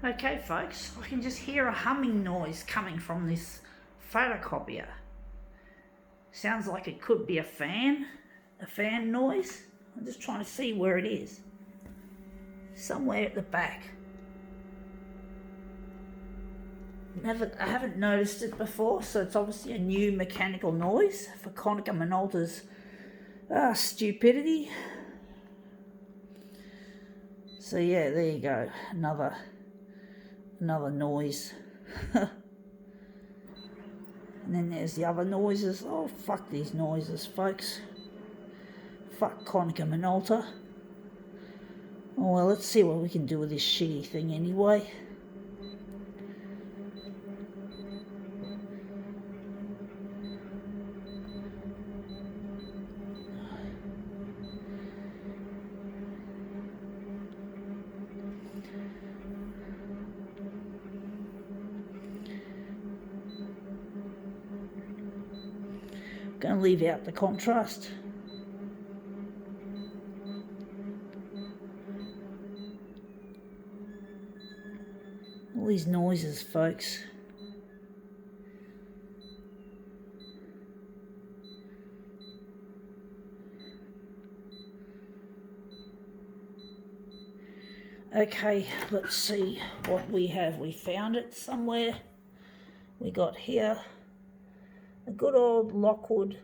Okay folks, I can just hear a humming noise coming from this photocopier. Sounds like it could be a fan noise. I'm just trying to see where it is. Somewhere at the back. I haven't noticed it before, so it's obviously a new mechanical noise for Konica Minolta's stupidity. So yeah, there you go, another noise. And then there's the other noises. Oh, fuck these noises, folks. Fuck Konica Minolta. Oh well, let's see what we can do with this shitty thing anyway. Going to leave out the contrast. All these noises, folks. Okay, let's see what we have. We found it somewhere. We got here a good old Lockwood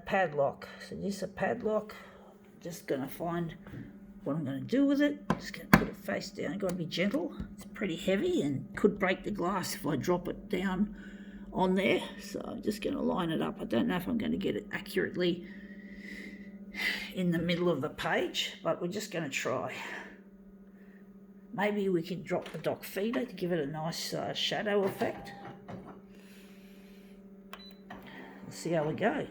padlock. So this is a padlock. Just going to find what I'm going to do with it. Just going to put it face down. Got to be gentle. It's pretty heavy and could break the glass if I drop it down on there. So I'm just going to line it up. I don't know if I'm going to get it accurately in the middle of the page, but we're just going to try. Maybe we can drop the dock feeder to give it a nice shadow effect. Let's see how we go.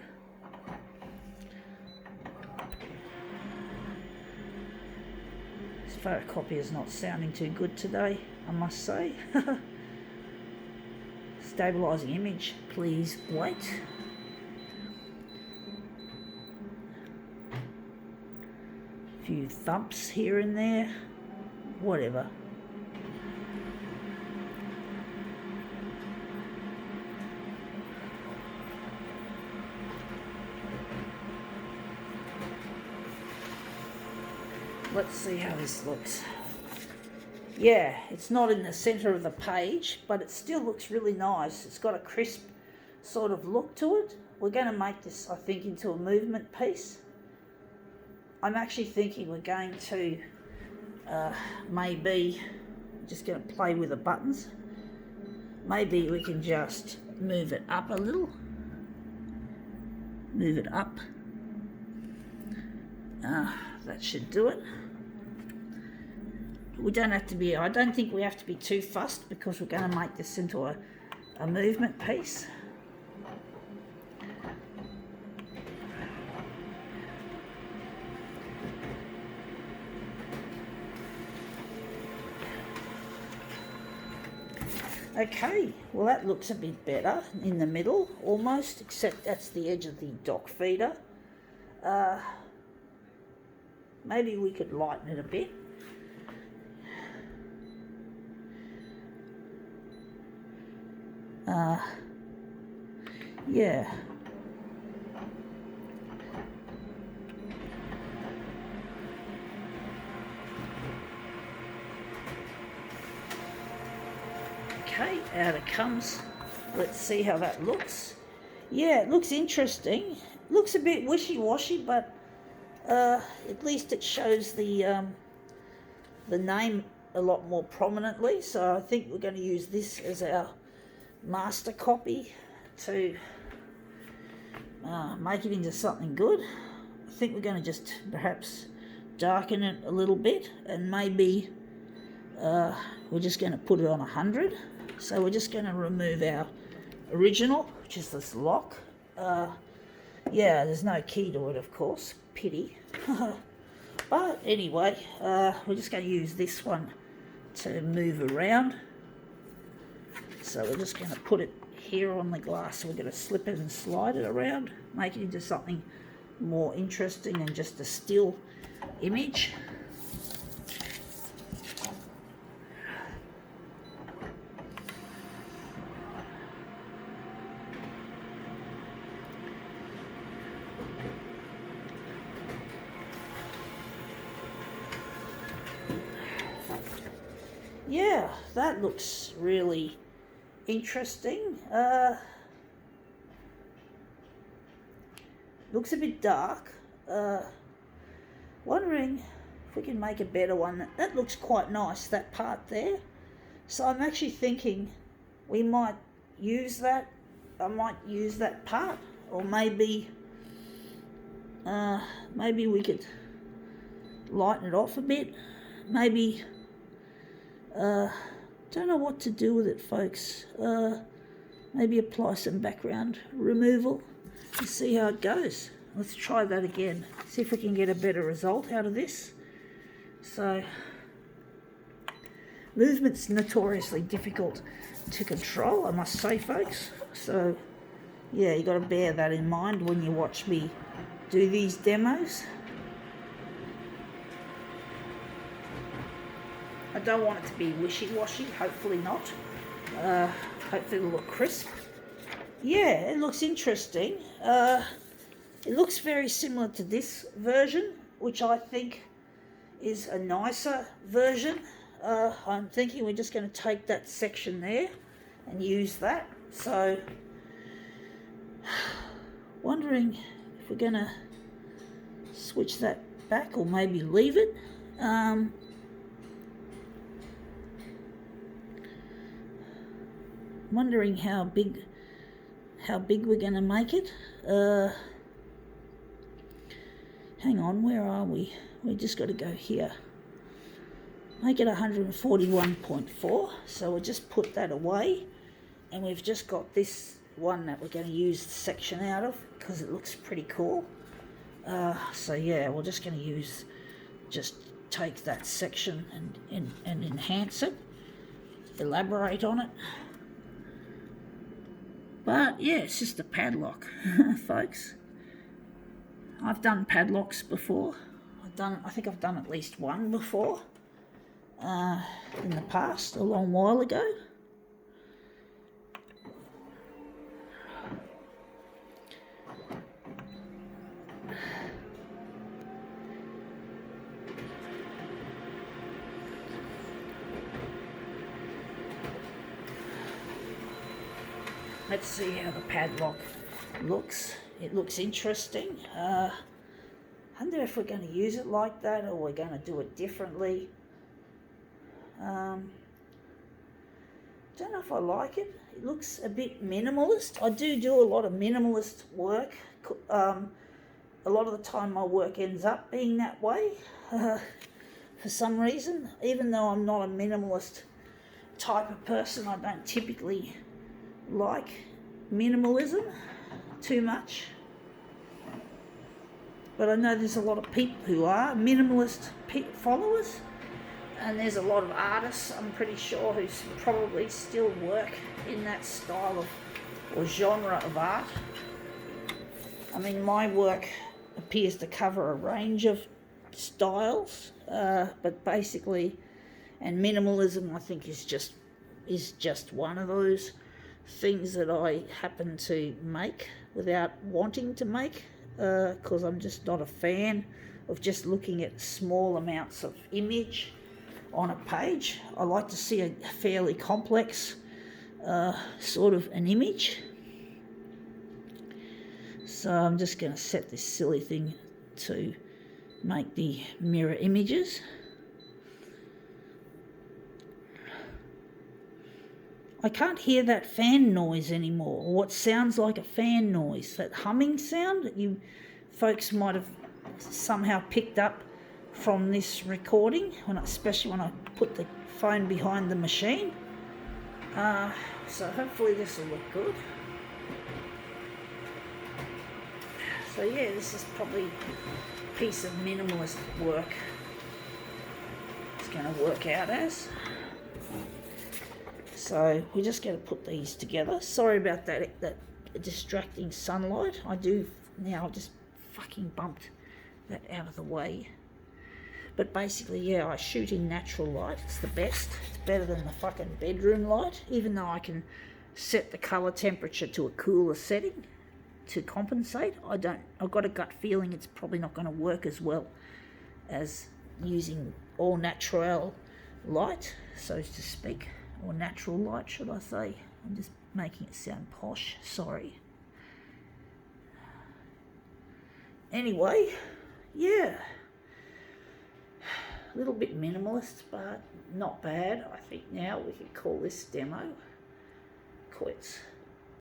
This photocopier is not sounding too good today, I must say. Stabilizing image, please wait. A few thumps here and there, whatever. Let's see how this looks. Yeah, it's not in the center of the page, but it still looks really nice. It's got a crisp sort of look to it. We're going to make this, I think, into a movement piece. I'm actually thinking we're going to maybe just going to play with the buttons. Maybe we can just move it up a little. Move it up. That should do it. We don't have to be, I don't think we have to be too fussed because we're going to make this into a movement piece. Okay, well that looks a bit better in the middle almost, except that's the edge of the dock feeder. Maybe we could lighten it a bit. Yeah. Okay, out it comes. Let's see how that looks. Yeah, it looks interesting. Looks a bit wishy-washy, but at least it shows the name a lot more prominently. So I think we're going to use this as our master copy to make it into something good. I think we're going to just perhaps darken it a little bit, and maybe we're just going to put it on 100. So we're just going to remove our original, which is this lock. Yeah, there's no key to it, of course. Pity. But anyway, we're just going to use this one to move around. So we're just going to put it here on the glass. So we're going to slip it and slide it around, make it into something more interesting than just a still image. yeah, that looks really interesting. Looks a bit dark. Wondering if we can make a better one. That looks quite nice, that part there. So I'm actually thinking we might use that. I might use that part, or maybe we could lighten it off a bit. Maybe don't know what to do with it, folks. Maybe apply some background removal and see how it goes. Let's try that again. See if we can get a better result out of this. So, movement's notoriously difficult to control, I must say, folks. So, yeah, you got to bear that in mind when you watch me do these demos. I don't want it to be wishy-washy, hopefully not. Hopefully it'll look crisp. Yeah, it looks interesting. It looks very similar to this version, which I think is a nicer version. I'm thinking we're just going to take that section there and use that. So, wondering if we're going to switch that back or maybe leave it. Wondering how big we're going to make it. Hang on, where are we? We just got to go here. Make it 141.4. So we'll just put that away, and we've just got this one that we're going to use the section out of because it looks pretty cool. So yeah, we're just going to just take that section and enhance it, elaborate on it. But yeah, it's just a padlock, folks. I've done padlocks before. I think I've done at least one before in the past, a long while ago. Let's see how the padlock looks. It looks interesting. I wonder if we're going to use it like that or we're going to do it differently. Don't know if I like it. It looks a bit minimalist. I do a lot of minimalist work. A lot of the time my work ends up being that way for some reason. Even though I'm not a minimalist type of person, I don't typically like minimalism too much, but I know there's a lot of people who are minimalist followers, and there's a lot of artists, I'm pretty sure, who probably still work in that style of or genre of art. I mean, my work appears to cover a range of styles, but basically, and minimalism I think is just one of those things that I happen to make without wanting to make, because I'm just not a fan of just looking at small amounts of image on a page. I like to see a fairly complex sort of an image. So I'm just going to set this silly thing to make the mirror images. I can't hear that fan noise anymore, or what sounds like a fan noise, that humming sound that you folks might have somehow picked up from this recording, especially when I put the phone behind the machine. So hopefully this will look good. So yeah, this is probably a piece of minimalist work it's going to work out as. So we're just going to put these together. Sorry about that distracting sunlight. I do now just fucking bumped that out of the way. But basically, yeah, I shoot in natural light. It's the best. It's better than the fucking bedroom light, even though I can set the colour temperature to a cooler setting to compensate. I've got a gut feeling it's probably not going to work as well as using all natural light, so to speak, or natural light, should I say. I'm just making it sound posh, sorry. Anyway, yeah, a little bit minimalist, but not bad. I think now we can call this demo quits.